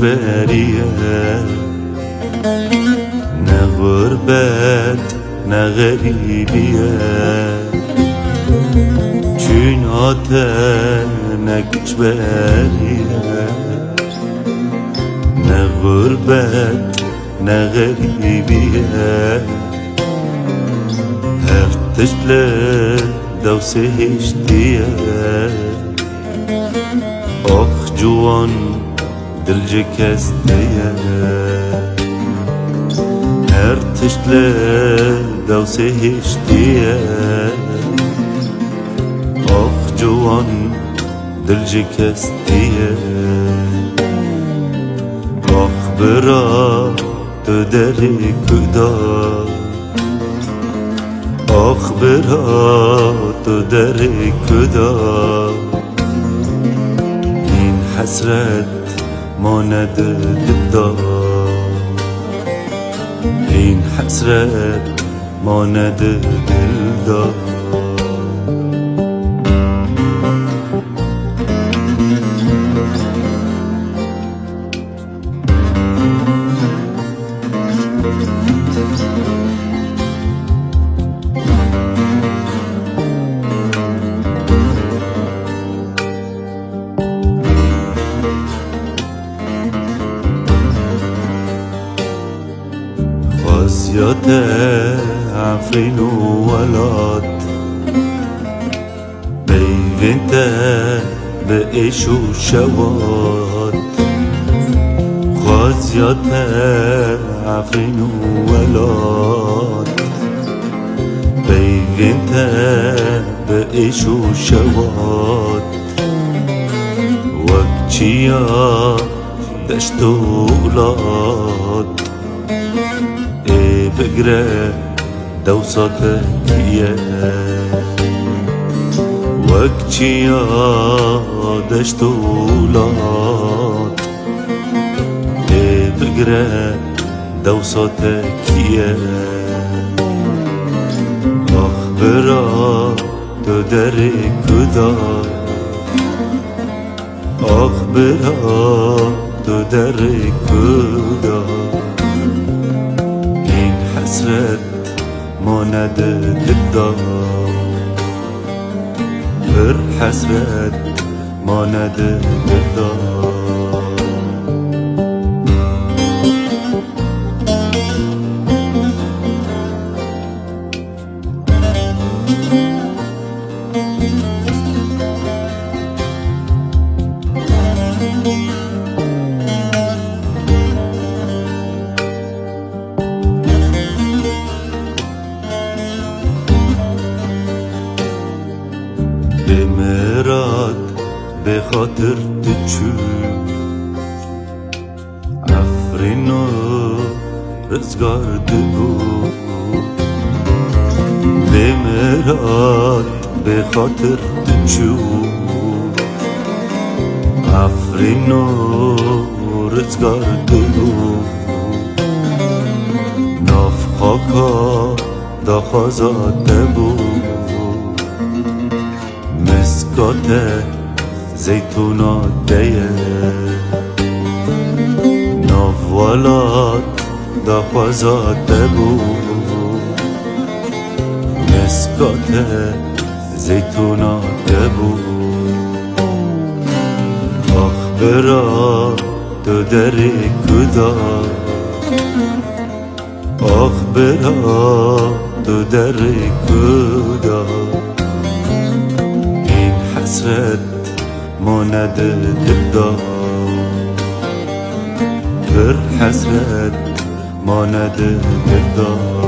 بریه، نه غربت نه غریبیه، چون نه کچ بریه، نه غربت نه غریبیه، هر تشل دوسه هشتیه، آخ جوان دل جکستیه، هر تشل دوسه هشتیه، آخ جوان دل جکستیه، آخ برا تو دری کدا، آخ برا تو دری کدا، این حسرت ماند دلدا، این حسرت ماند دلدا. خازیات عفرین و ولاد، پیوند به عیش و شواد، خازیات عفرین و ولاد، پیوند به عیش و شواد، وقتیا دشت و اولاد، بقرا دوساتكية وقتيا دشت ولاد، بقرا دوساتكية أخبرا تدري كدا، أخبرا تدري كدا، حسرت ماند دلدا، بر حسرت ماند دلدا. بمراد بخاطر تچور، عفرین و رزگار دگو، بمراد بخاطر تچور، عفرین و رزگار دگو، ناف خاکا دا خازاده بود، مسکات زیتونات دیه، نوالات دا خوازاته بود، مسکات زیتونات بود، آخ برا تو دری کدا، آخ برا تو دری کدا، حسرت ماند دلدا، بر حسرت ماند دلدا.